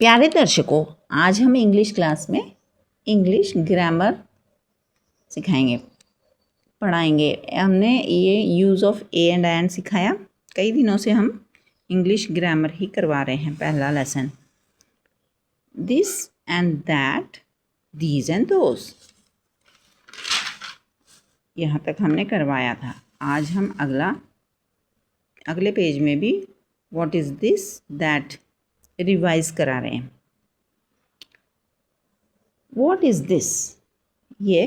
प्यारे दर्शकों, आज हम इंग्लिश क्लास में इंग्लिश ग्रामर सिखाएंगे, पढ़ाएंगे। हमने ये use of A and and सिखाया। कई दिनों से हम इंग्लिश ग्रामर ही करवा रहे हैं। पहला lesson this and that, these and those, यहाँ तक हमने करवाया था। आज हम अगले पेज में भी what is this that revise करा रहे हैं। व्हाट इज़ दिस, ये।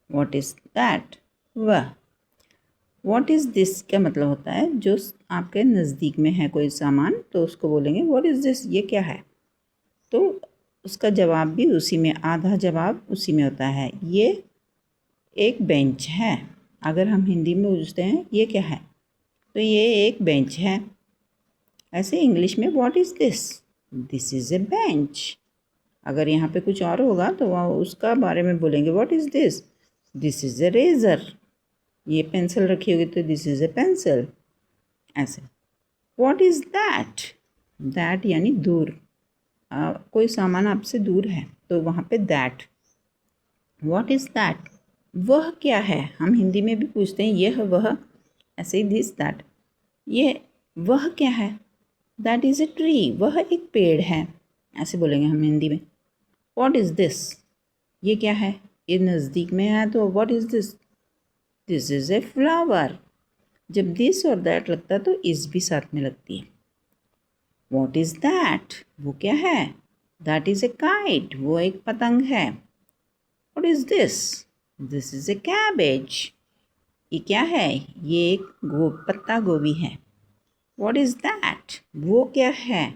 व्हाट इज़ दैट, वह। व्हाट इज़ दिस का मतलब होता है जो आपके नज़दीक में है कोई सामान, तो उसको बोलेंगे व्हाट इज़ दिस, ये क्या है। तो उसका जवाब भी उसी में, आधा जवाब उसी में होता है। ये एक बेंच है। अगर हम हिंदी में पूछते हैं ये क्या है, तो ये एक बेंच है। ऐसे इंग्लिश में what is this, this is A bench. अगर यहाँ पे कुछ और होगा तो वह उसका बारे में बोलेंगे what is this, this is a eraser. ये पेंसिल रखी होगी तो दिस इज़ ए पेंसिल। ऐसे व्हाट इज़ दैट, दैट यानी दूर। कोई सामान आपसे दूर है तो वहाँ पे दैट। व्हाट इज़ दैट, वह क्या है। हम हिंदी में भी पूछते हैं यह वह, ऐसे ही दिस दैट। ये वह क्या है, दैट इज़ ए ट्री, वह एक पेड़ है, ऐसे बोलेंगे हम हिंदी में। व्हाट इज़ दिस, ये क्या है, ये नज़दीक में है तो what is this, this is a flower. जब दिस और दैट लगता है तो इस भी साथ में लगती है। व्हाट इज़ दैट, वो क्या है, दैट इज़ ए काइट, वो एक पतंग है। What is this, this is A cabbage, ये क्या है, ये एक पत्ता गोभी है। व्हाट इज़ दैट, वो क्या है,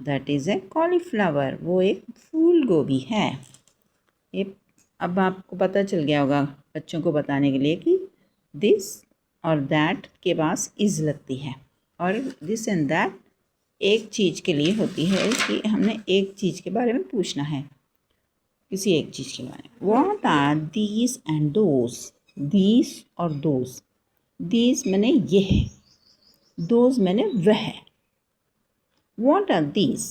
दैट इज़ ए कॉलीफ्लावर, वो एक फूल गोभी है। ये अब आपको पता चल गया होगा बच्चों को बताने के लिए कि दिस और दैट के पास इज़ लगती है, और दिस एंड दैट एक चीज़ के लिए होती है कि हमने एक चीज़ के बारे में पूछना है, किसी एक चीज़ के बारे में। What are these and those, these और दोज। दीज मैंने ये है, दोज मैंने वह है। व्हाट आर दीज,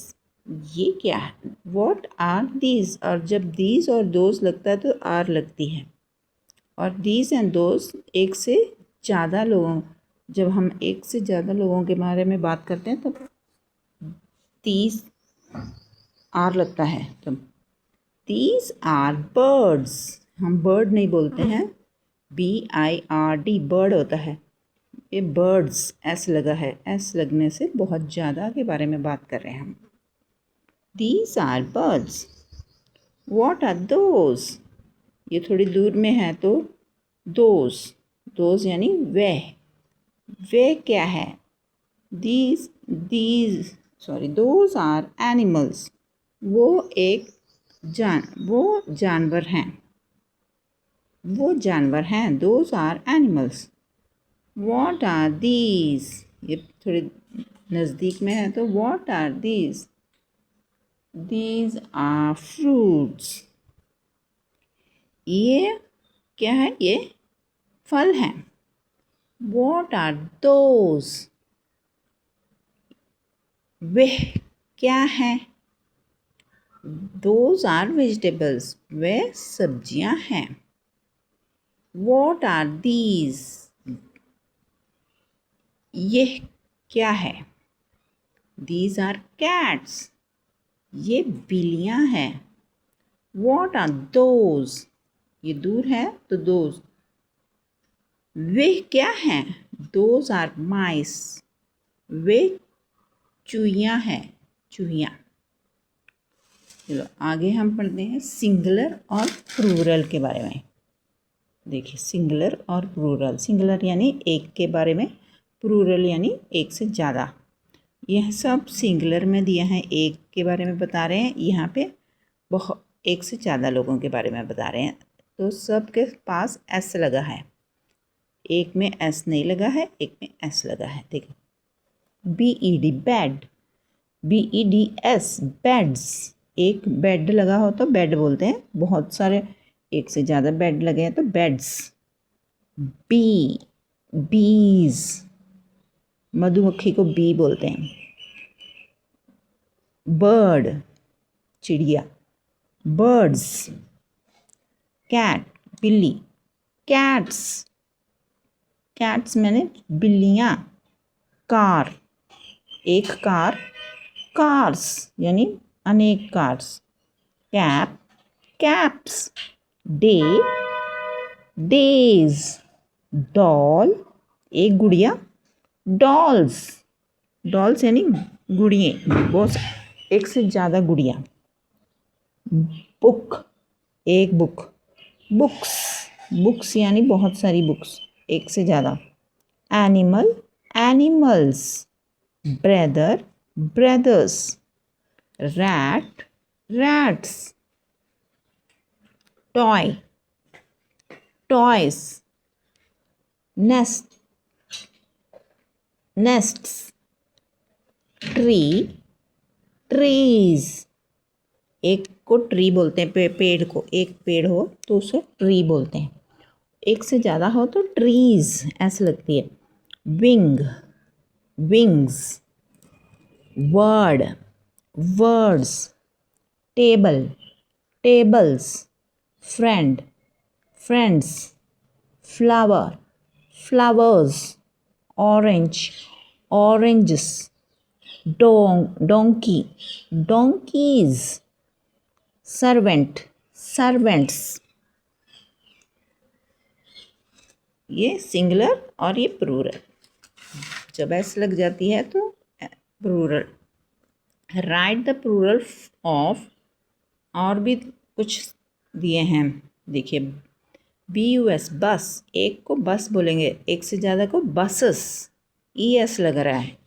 ये क्या है। व्हाट आर दीज, और जब दीज और दोज लगता है तो आर लगती है। और दीज एंड दोज एक से ज़्यादा लोगों, जब हम एक से ज़्यादा लोगों के बारे में बात करते हैं तब दीज आर लगता है। तब दीज आर बर्ड्स, हम बर्ड नहीं बोलते हैं, BIRD बर्ड होता है। ये बर्ड्स एस लगा है, एस लगने से बहुत ज़्यादा के बारे में बात कर रहे हैं हम। These are birds. What are those, ये थोड़ी दूर में है तो दोज, दोज यानी वे क्या है। दोज आर एनिमल्स, वो एक जानवर हैं, वो जानवर हैं। Those are animals. What are these, ये थोड़ी नज़दीक में है तो what are these, these are fruits, ये क्या है, ये फल हैं। व्हाट आर दोज, वह क्या है। दोज आर वेजिटेबल्स, वे सब्जियां हैं। व्हाट आर दीज, ये क्या है। दीज आर कैट्स, ये बिल्लियां हैं। व्हाट आर दोज, ये दूर है तो दोज, वे क्या हैं। दोज आर माइस, वे चूहियाँ हैं, चूहियाँ। चलो आगे हम पढ़ते हैं सिंगुलर और प्लूरल के बारे में। देखिए सिंगुलर और प्लूरल, सिंगुलर यानी एक के बारे में, प्लूरल यानी एक से ज़्यादा। यह सब सिंगुलर में दिया है, एक के बारे में बता रहे हैं, यहाँ पे बहुत एक से ज़्यादा लोगों के बारे में बता रहे हैं। तो सब के पास एस लगा है, एक में एस नहीं लगा है, एक में एस लगा है। देखिए BED बेड, BEDS बेड्स, एक बेड लगा हो तो बेड बोलते हैं, बहुत सारे एक से ज़्यादा बेड लगे हैं तो बेड्स। बीज, मधुमक्खी को बी बोलते हैं। बर्ड चिड़िया, बर्ड्स, कैट बिल्ली, कैट्स, कैट्स मैंने बिल्लियाँ, कार एक कार, कार्स यानी अनेक cars, cap caps, day days, doll एक गुड़िया, डॉल्स, डॉल्स यानी गुड़िए, बहुत एक से ज़्यादा गुड़िया, बुक एक बुक, बुक्स, बुक्स यानी बहुत सारी बुक्स, एक से ज़्यादा, animal animals, brother brothers, rat rats, toy toys, nest nests, tree trees, एक को ट्री बोलते हैं पेड़ को, एक पेड़ हो तो उसे ट्री बोलते हैं, एक से ज़्यादा हो तो ट्रीज ऐसे लगती है, wing wings, word words, table tables, friend friends, flower flowers, orange oranges, donkey donkeys, servant servants, ये सिंगुलर और ये प्लूरल, जब एस लग जाती है तो plural. Write the plural of, और भी कुछ दिए हैं, देखिए BUS बस, एक को बस बोलेंगे, एक से ज़्यादा को बसेस, ES लग रहा है,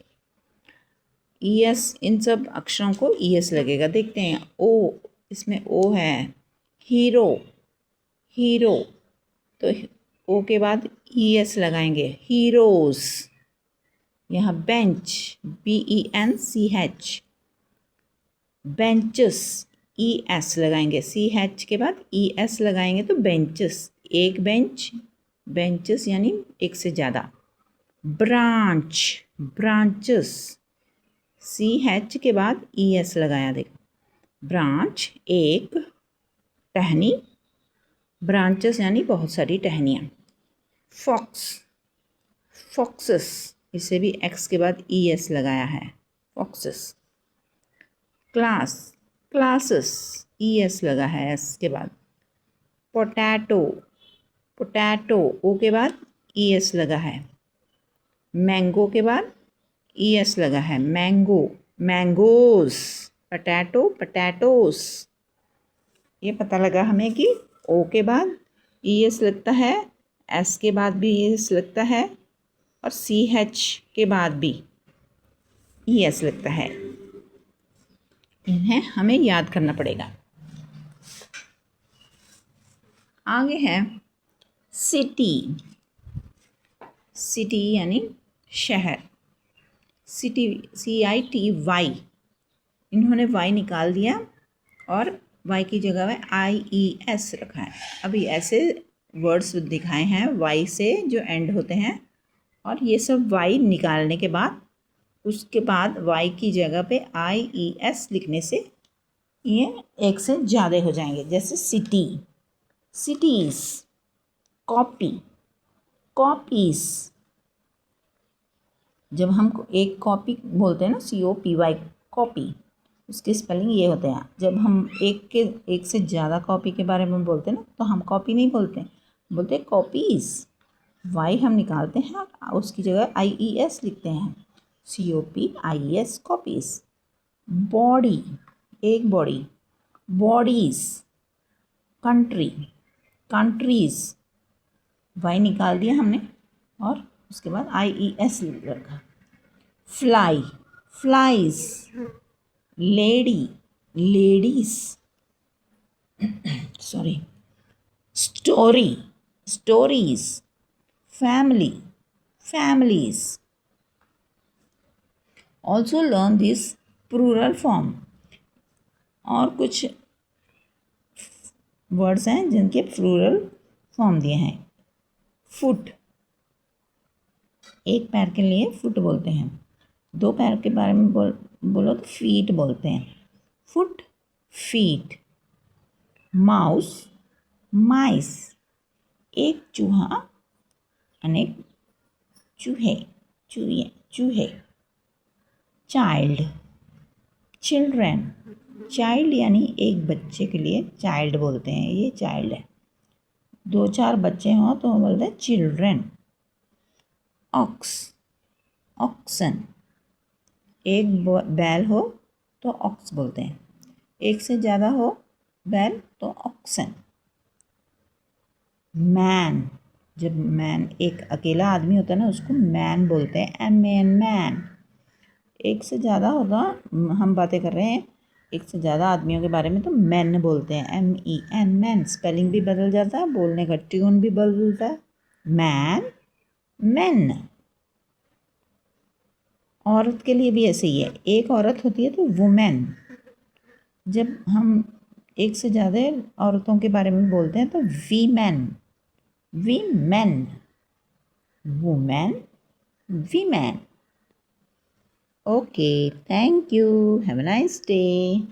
ES इन सब अक्षरों को ES लगेगा, देखते हैं O, इसमें O है, हीरो हीरो, तो O के बाद ES लगाएंगे, हीरोज, यहाँ बेंच BENCH, बेंचेस ES लगाएंगे, CH के बाद ES लगाएंगे तो बेंचेस, एक बेंच, बेंचेस यानी एक से ज़्यादा, ब्रांच ब्रांचेस, CH के बाद ES लगाया, देखो ब्रांच एक टहनी, ब्रांचेस यानी बहुत सारी टहनियाँ, फॉक्स फॉक्सेस, इसे भी X के बाद ES लगाया है, फॉक्सेस, क्लास क्लासेस, ES लगा है S के बाद, पोटैटो पोटैटो O के बाद ES लगा है, मैंगो के बाद ES लगा है, मैंगो मैंगोज, पोटैटो पोटैटोस, ये पता लगा हमें कि O के बाद ES लगता है, S के बाद भी ES लगता है और CH के बाद भी ES लगता है, इन्हें हमें याद करना पड़ेगा। आगे है सिटी, सिटी यानी शहर, सिटी CITY, इन्होंने Y निकाल दिया और Y की जगह में IES रखा है, अभी ऐसे वर्ड्स दिखाए हैं Y से जो एंड होते हैं, और ये सब Y निकालने के बाद उसके बाद Y की जगह पे IES लिखने से ये एक से ज़्यादा हो जाएंगे, जैसे सिटी सिटीज़, कॉपी कॉपीज़, जब हम एक कॉपी बोलते हैं ना COPY कॉपी, उसके स्पेलिंग ये होते हैं, जब हम एक से ज़्यादा कॉपी के बारे में बोलते हैं ना तो हम कॉपी नहीं बोलते, बोलते कॉपीज़, Y हम निकालते हैं और उसकी जगह IES लिखते हैं, COPIES कॉपीज़, बॉडी एक body, bodies, country countries, Y निकाल दिया हमने और उसके बाद IES रखा, fly flies, lady ladies, sorry, story stories, family families. Also learn this plural form. और कुछ वर्ड्स हैं जिनके प्लूरल फॉर्म दिए हैं, फुट एक पैर के लिए फुट बोलते हैं, दो पैर के बारे में बोलो तो फीट बोलते हैं, फुट, फीट। माउस, माइस। एक चूहा, अनेक चूहे, चूहे। Child, children. चाइल्ड यानी एक बच्चे के लिए चाइल्ड बोलते हैं, ये चाइल्ड है। दो चार बच्चे हों तो बोलते हैं चिल्ड्रन। Aux, oxen. एक बैल हो तो ऑक्स बोलते हैं, एक से ज़्यादा हो बैल तो ऑक्सन। मैन, जब मैन एक अकेला आदमी होता है ना उसको मैन बोलते हैं, मैन। एक से ज़्यादा होगा, हम बातें कर रहे हैं एक से ज़्यादा आदमियों के बारे में तो मैन बोलते हैं, MEN, मैन। स्पेलिंग भी बदल जाता है, बोलने का ट्यून भी बदलता है। Man, man. औरत के लिए भी ऐसे ही है, एक औरत होती है तो वुमेन। जब हम एक से ज़्यादा औरतों के बारे में बोलते हैं तो women, women, women. Okay, thank you. Have a nice day.